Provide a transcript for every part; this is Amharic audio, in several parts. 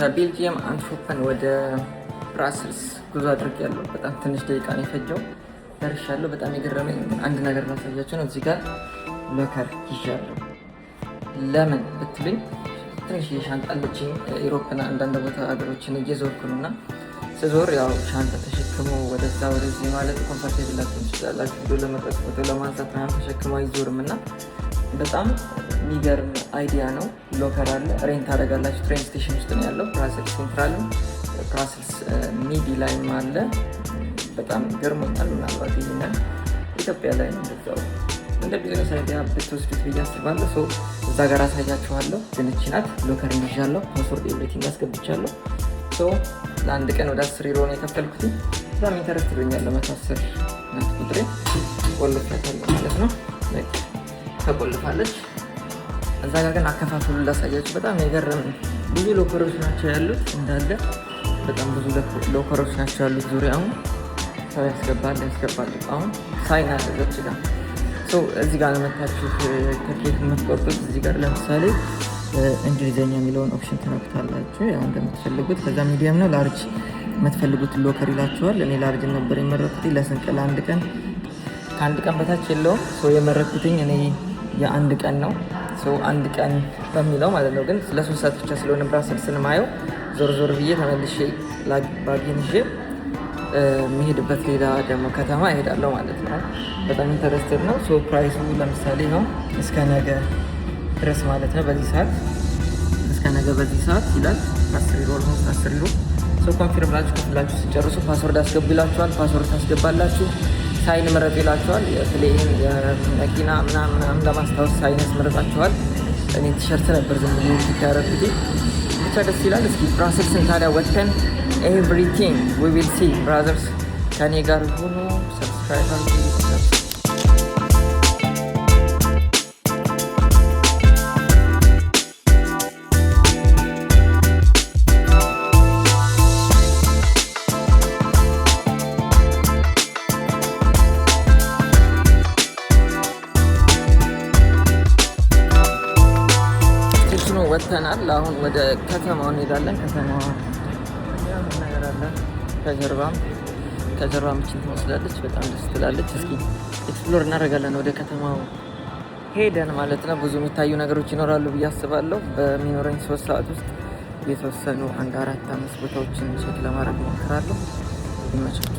ከቤልጂየም አንትወርፐን ወደ ብራስልስ ጉዞ አድርጌያለሁ። በጣም ትንሽ ደቂቃ ነው የፈጀው። ደርሻለሁ። በጣም የገረመኝ አንድ ነገር ላሳያችሁ ነው። እዚህ ጋር ሎከር ይዣለሁ። ለምን ብትሉኝ ትንሽ የሻንጣ አለችኝ። ኢሮፕና አንዳንድ ቦታ ሀገሮችን እየዞርኩ ነው እና ስዞር ያው ሻንጣ ተሸክሞ ወደዛ ወደዚህ ማለት ኮምፎርቴብል ላትሆኑ ትችላላችሁ። ቪዲዮ ለመቅረጽ ፎቶ ለማንሳት ምናምን ተሸክሞ አይዞርም እና በጣም የሚገርም አይዲያ ነው። ሎከር አለ፣ ሬንት ታደርጋላችሁ። ትሬን ስቴሽን ውስጥ ነው ያለው። ብራስልስ ሴንትራልም ብራስልስ ሚዲ ላይም አለ። በጣም ገርሞኛል። ምናልባት ይህንን ኢትዮጵያ ላይ ነው እንደዛው እንደ ቢዝነስ አይዲያ ብትወስዱት ብዬ አስባለሁ። ሰው እዛ ጋር አሳያችኋለሁ። ግን እቺ ናት። ሎከር ይዣለሁ። ፓስወርድ ኤቭሪቲንግ አስገብቻለሁ። ለአንድ ቀን ወደ 10 ዩሮ ነው የከፈልኩት። በጣም ኢንተረስት ብሎኛል። ለ110 ናት ቁጥሬ። ቆልፌያታለሁ ማለት ነው። ተቆልፋለች። እዛ ጋር ግን አከፋፈሉ ላሳያችሁ። በጣም የገረመኝ ብዙ ሎከሮች ናቸው ያሉት። እንዳለ በጣም ብዙ ሎከሮች ናቸው ያሉት። ዙሪያውን ሰው ያስገባል። አሁን ሳይን አለ ዘች ጋር እዚህ ጋር ለመታችሁ ትኬት የምትቆርጡት እዚህ ጋር ለምሳሌ እንግሊዝኛ የሚለውን ኦፕሽን ትነኩታላችሁ። ያው እንደምትፈልጉት። ከዛ ሚዲየም ነው ላርጅ የምትፈልጉት ሎከር ይላችኋል። እኔ ላርጅ ነበር የመረጥኩት። ለስንት ቀን? ለአንድ ቀን። ከአንድ ቀን በታች የለውም። የመረጥኩትኝ እኔ የአንድ ቀን ነው። አንድ ቀን በሚለው ማለት ነው። ግን ለ3 ሰዓት ብቻ ስለሆነ ብራስልስን ማየው ዞር ዞር ብዬ ተመልሼ ባጌን ይዤ የሚሄድበት ሌላ ደግሞ ከተማ እሄዳለሁ ማለት ነው። በጣም ኢንተረስትድ ነው። ፕራይሱ ለምሳሌ ነው እስከ ነገ ድረስ ማለት ነው። በዚህ ሰዓት እስከ ነገ በዚህ ሰዓት ይላል 10 ዩሮ ኦልሞስት 10 ዩሮ። ኮንፊርም ብላችሁ ከፍላችሁ ሲጨርሱ ፓስወርድ አስገቡ ይላችኋል። ፓስወርድ ታስገባላችሁ። ሳይን ምረጡ ይላችኋል። የፕሌን የመኪና ምናምን ለማስታወስ ሳይን ያስመረጣችኋል። እኔ ቲሸርት ነበር ዝም ብዬ ያደረጉት። ብቻ ደስ ይላል። እስኪ ብራስልስን ታዲያ ወጥተን ኤቭሪቲንግ ዊ ዊል ሲ ብራዘርስ። ከኔ ጋር ሆኖ ሰብስክራይብ አድርጉ። ወጥተናል። አሁን ወደ ከተማው እንሄዳለን። ከተማዋ ነገር አለ ከጀርባ ምችን ትመስላለች። በጣም ደስ ትላለች። እስኪ ኤክስፕሎር እናደርጋለን ወደ ከተማው ሄደን ማለት ነው። ብዙ የሚታዩ ነገሮች ይኖራሉ ብዬ አስባለሁ። በሚኖረኝ 3 ሰዓት ውስጥ የተወሰኑ 1፣ 4፣ 5 ቦታዎችን ቼክ ለማድረግ እሞክራለሁ። ይመቻችሁ።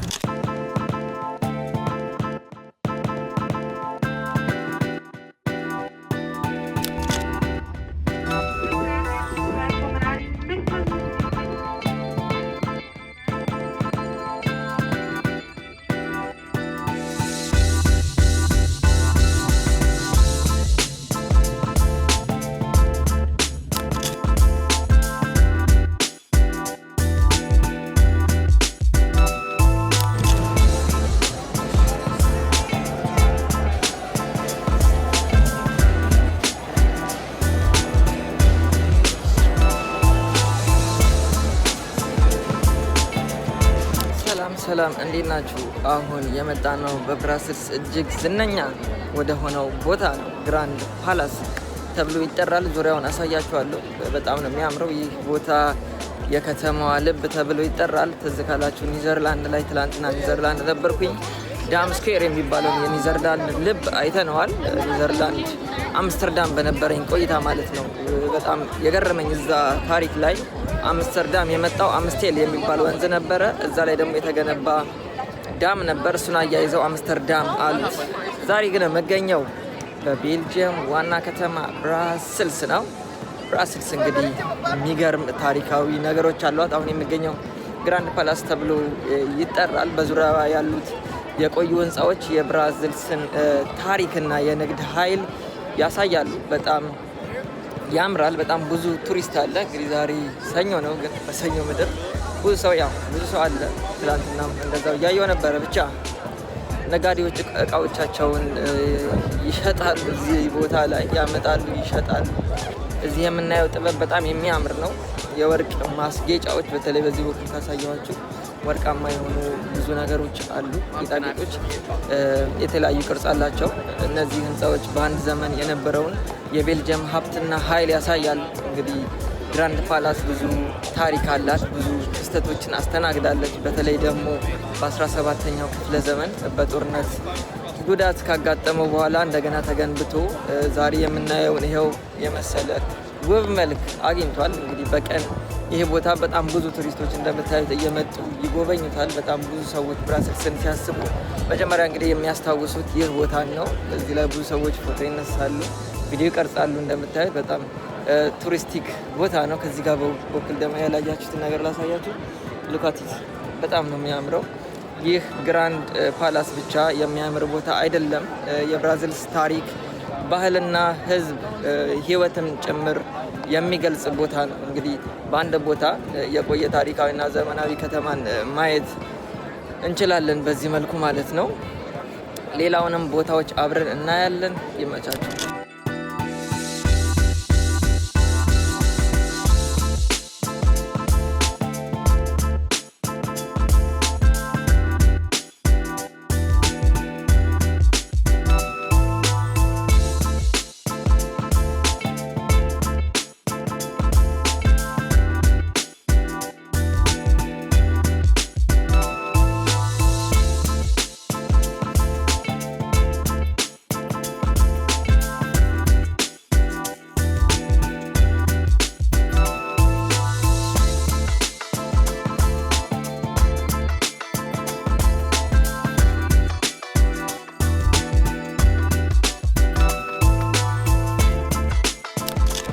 ሰላም እንዴት ናችሁ? አሁን የመጣ ነው በብራስልስ እጅግ ዝነኛ ወደ ሆነው ቦታ ነው። ግራንድ ፓላስ ተብሎ ይጠራል። ዙሪያውን አሳያችኋለሁ። በጣም ነው የሚያምረው። ይህ ቦታ የከተማዋ ልብ ተብሎ ይጠራል። ትዝ ካላችሁ ኒዘርላንድ ላይ ትላንትና ኒዘርላንድ ነበርኩኝ። ዳም ስኩዌር የሚባለውን የኒዘርላንድ ልብ አይተነዋል። ኒዘርላንድ አምስተርዳም በነበረኝ ቆይታ ማለት ነው። በጣም የገረመኝ እዛ ታሪክ ላይ አምስተርዳም የመጣው አምስቴል የሚባል ወንዝ ነበረ። እዛ ላይ ደግሞ የተገነባ ዳም ነበር። እሱን አያይዘው አምስተርዳም አሉት። ዛሬ ግን መገኘው በቤልጅየም ዋና ከተማ ብራስልስ ነው። ብራስልስ እንግዲህ የሚገርም ታሪካዊ ነገሮች አሏት። አሁን የሚገኘው ግራንድ ፓላስ ተብሎ ይጠራል። በዙሪያ ያሉት የቆዩ ህንፃዎች የብራስልስን ታሪክና የንግድ ኃይል ያሳያሉ። በጣም ያምራል። በጣም ብዙ ቱሪስት አለ። እንግዲህ ዛሬ ሰኞ ነው፣ ግን በሰኞ ምድር ብዙ ሰው አለ። ትላንትና እንደዛው እያየው ነበረ። ብቻ ነጋዴዎች እቃዎቻቸውን ይሸጣሉ። እዚህ ቦታ ላይ ያመጣሉ፣ ይሸጣሉ። እዚህ የምናየው ጥበብ በጣም የሚያምር ነው። የወርቅ ማስጌጫዎች፣ በተለይ በዚህ በኩል ካሳየኋችሁ ወርቃማ የሆኑ ብዙ ነገሮች አሉ። ጌጣጌጦች የተለያዩ ቅርጽ አላቸው። እነዚህ ህንፃዎች በአንድ ዘመን የነበረውን የቤልጅየም ሀብትና ኃይል ያሳያል። እንግዲህ ግራንድ ፓላስ ብዙ ታሪክ አላት፣ ብዙ ክስተቶችን አስተናግዳለች። በተለይ ደግሞ በ17ኛው ክፍለ ዘመን በጦርነት ጉዳት ካጋጠመው በኋላ እንደገና ተገንብቶ ዛሬ የምናየውን ይኸው የመሰለ ውብ መልክ አግኝቷል። እንግዲህ በቀን ይህ ቦታ በጣም ብዙ ቱሪስቶች እንደምታዩት እየመጡ ይጎበኙታል። በጣም ብዙ ሰዎች ብራስልስን ሲያስቡ መጀመሪያ እንግዲህ የሚያስታውሱት ይህ ቦታ ነው። እዚህ ላይ ብዙ ሰዎች ፎቶ ይነሳሉ፣ ቪዲዮ ይቀርጻሉ። እንደምታዩት በጣም ቱሪስቲክ ቦታ ነው። ከዚህ ጋር በኩል ደግሞ ያላያችሁትን ነገር ላሳያችሁ። ሉካቲት በጣም ነው የሚያምረው። ይህ ግራንድ ፓላስ ብቻ የሚያምር ቦታ አይደለም፣ የብራዚልስ ታሪክ ባህልና ሕዝብ ህይወትም ጭምር የሚገልጽ ቦታ ነው። እንግዲህ በአንድ ቦታ የቆየ ታሪካዊና ዘመናዊ ከተማን ማየት እንችላለን በዚህ መልኩ ማለት ነው። ሌላውንም ቦታዎች አብረን እናያለን። ይመቻቸው።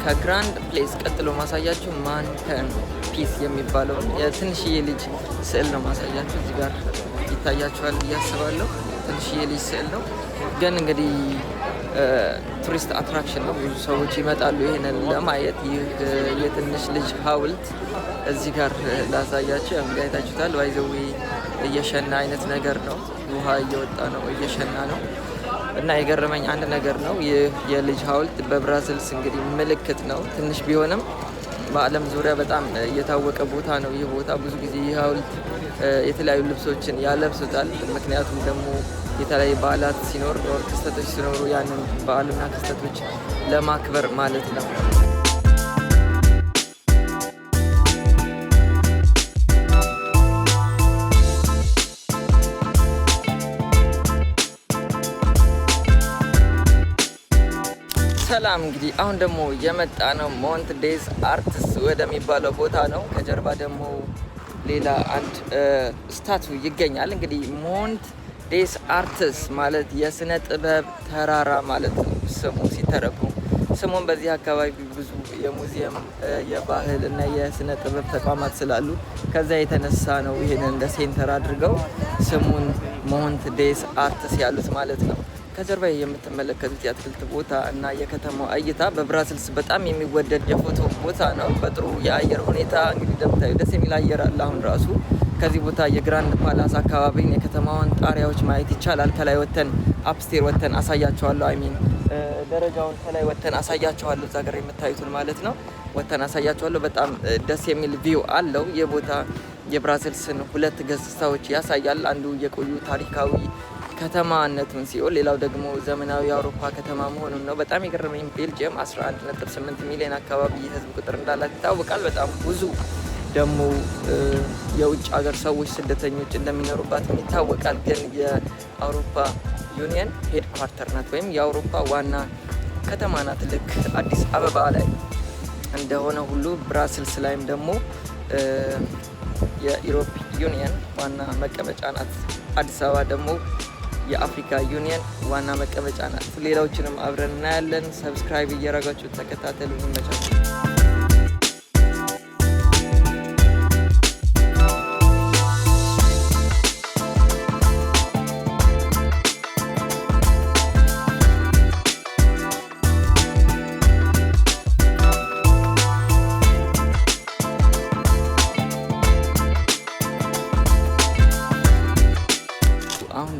ከግራንድ ፕሌስ ቀጥሎ ማሳያችሁ ማንተን ፒስ የሚባለውን የትንሽዬ ልጅ ስዕል ነው ማሳያችሁ። እዚህ ጋር ይታያችኋል ብዬ አስባለሁ። ትንሽዬ ልጅ ስዕል ነው፣ ግን እንግዲህ ቱሪስት አትራክሽን ነው። ብዙ ሰዎች ይመጣሉ ይህንን ለማየት። ይህ የትንሽ ልጅ ሐውልት እዚህ ጋር ላሳያችሁ። እንግዲህ አይታችሁታል። ባይዘዌ እየሸና አይነት ነገር ነው፣ ውሃ እየወጣ ነው፣ እየሸና ነው። እና የገረመኝ አንድ ነገር ነው። ይህ የልጅ ሐውልት በብራዚልስ እንግዲህ ምልክት ነው። ትንሽ ቢሆንም በዓለም ዙሪያ በጣም የታወቀ ቦታ ነው። ይህ ቦታ ብዙ ጊዜ ይህ ሐውልት የተለያዩ ልብሶችን ያለብሱታል። ምክንያቱም ደግሞ የተለያዩ በዓላት ሲኖር ክስተቶች ሲኖሩ ያንን በዓልና ክስተቶች ለማክበር ማለት ነው። ሰላም እንግዲህ አሁን ደግሞ የመጣ ነው ሞንት ዴስ አርትስ ወደሚባለው ቦታ ነው። ከጀርባ ደግሞ ሌላ አንድ ስታቱ ይገኛል። እንግዲህ ሞንት ዴስ አርትስ ማለት የስነ ጥበብ ተራራ ማለት ነው ስሙ ሲተረጎም። ስሙን በዚህ አካባቢ ብዙ የሙዚየም የባህል እና የስነ ጥበብ ተቋማት ስላሉ ከዛ የተነሳ ነው ይህንን እንደ ሴንተር አድርገው ስሙን ሞንት ዴስ አርትስ ያሉት ማለት ነው። ከጀርባ የምትመለከቱት የአትክልት ቦታ እና የከተማው እይታ በብራዚልስ በጣም የሚወደድ የፎቶ ቦታ ነው። በጥሩ የአየር ሁኔታ እንግዲህ እንደምታዩ ደስ የሚል አየር አለ። አሁን ራሱ ከዚህ ቦታ የግራንድ ፓላስ አካባቢን የከተማውን ጣሪያዎች ማየት ይቻላል። ከላይ ወተን አፕስቴር ወተን አሳያቸዋለሁ። አይሚን ደረጃውን ከላይ ወተን አሳያቸዋለሁ። እዛ ጋር የምታዩትን ማለት ነው። ወተን አሳያቸዋለሁ። በጣም ደስ የሚል ቪው አለው። ይህ ቦታ የብራዚልስን ሁለት ገጽታዎች ያሳያል። አንዱ የቆዩ ታሪካዊ ከተማነቱን ሲሆን ሌላው ደግሞ ዘመናዊ የአውሮፓ ከተማ መሆኑን ነው። በጣም የገረመኝ ቤልጅየም 11.8 ሚሊዮን አካባቢ የህዝብ ቁጥር እንዳላት ይታወቃል። በጣም ብዙ ደግሞ የውጭ ሀገር ሰዎች ስደተኞች እንደሚኖሩባት ይታወቃል። ግን የአውሮፓ ዩኒየን ሄድ ኳርተር ናት ወይም የአውሮፓ ዋና ከተማ ናት። ልክ አዲስ አበባ ላይ እንደሆነ ሁሉ ብራስልስ ላይም ደግሞ የኢሮፕ ዩኒየን ዋና መቀመጫ ናት። አዲስ አበባ ደግሞ የአፍሪካ ዩኒየን ዋና መቀመጫ ናት። ሌሎችንም አብረን እናያለን። ሰብስክራይብ እያረጋችሁ ተከታተሉ። ይመቻችሁ።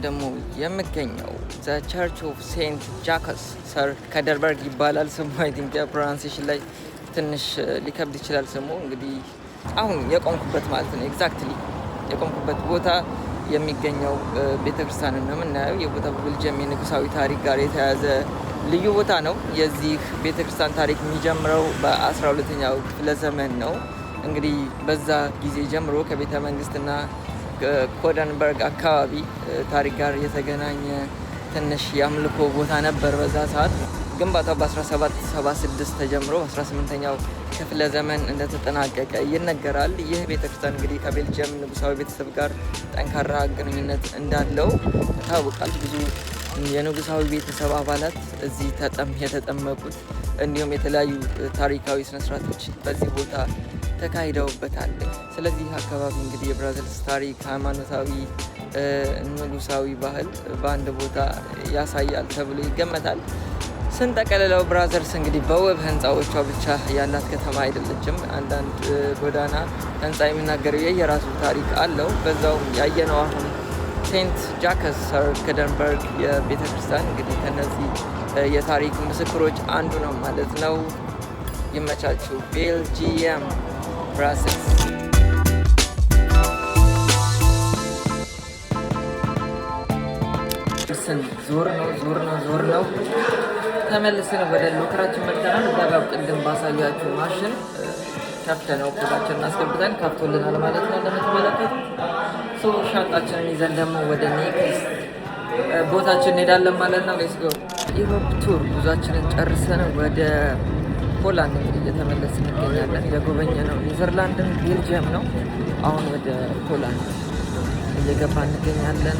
ደግሞ የምገኘው ዘ ቸርች ኦፍ ሴንት ጃክስ ሰር ከደርበርግ ይባላል ስሙ። አይ ቲንክ ፕሮናንሴሽን ላይ ትንሽ ሊከብድ ይችላል ስሙ። እንግዲህ አሁን የቆምኩበት ማለት ነው ኤግዛክትሊ የቆምኩበት ቦታ የሚገኘው ቤተክርስቲያንን ነው የምናየው። የቦታ በቤልጅየም የንጉሳዊ ታሪክ ጋር የተያያዘ ልዩ ቦታ ነው። የዚህ ቤተክርስቲያን ታሪክ የሚጀምረው በ12ኛው ክፍለ ዘመን ነው። እንግዲህ በዛ ጊዜ ጀምሮ ከቤተ መንግስትና ኮደንበርግ አካባቢ ታሪክ ጋር የተገናኘ ትንሽ የአምልኮ ቦታ ነበር። በዛ ሰዓት ግንባታው በ1776 ተጀምሮ በ18ኛው ክፍለ ዘመን እንደተጠናቀቀ ይነገራል። ይህ ቤተክርስቲያን እንግዲህ ከቤልጅየም ንጉሳዊ ቤተሰብ ጋር ጠንካራ ግንኙነት እንዳለው ይታወቃል። ብዙ የንጉሳዊ ቤተሰብ አባላት እዚህ የተጠመቁት እንዲሁም የተለያዩ ታሪካዊ ስነስርዓቶች በዚህ ቦታ ተካሂደውበታል። ስለዚህ አካባቢ እንግዲህ የብራዘልስ ታሪክ፣ ሃይማኖታዊ፣ ንጉሳዊ ባህል በአንድ ቦታ ያሳያል ተብሎ ይገመታል። ስንጠቀልለው ብራዘልስ እንግዲህ በውብ ህንፃዎቿ ብቻ ያላት ከተማ አይደለችም። አንዳንድ ጎዳና ህንፃ የሚናገረው የየራሱ ታሪክ አለው። በዛውም ያየነው አሁን ሴንት ጃከስ ኮደንበርግ የቤተ ክርስቲያን እንግዲህ ከነዚህ የታሪክ ምስክሮች አንዱ ነው ማለት ነው። ይመቻችሁ። ቤልጂየም ብራሰልስ። ዞር ነው ተመልሰን ወደ ሎከራችን መጥተናል። እዛ ጋር ቅድም ባሳያችሁ ማሽን ከፍተነው ኮዳችንን አስገብተን ከፍቶልናል ማለት ነው። እንደምትመለከቱት ሻንጣችንን ይዘን ደግሞ ወደ ኔክስት ቦታችን እንሄዳለን ማለት ነው። ሌትስ ጎ። ኢሮፕ ቱር ጉዟችንን ጨርሰን ወደ ፖላንድ እንግዲህ እየተመለስን እንገኛለን። የጎበኘ ነው ኔዘርላንድን፣ ቤልጅየም ነው። አሁን ወደ ፖላንድ እየገባ እንገኛለን።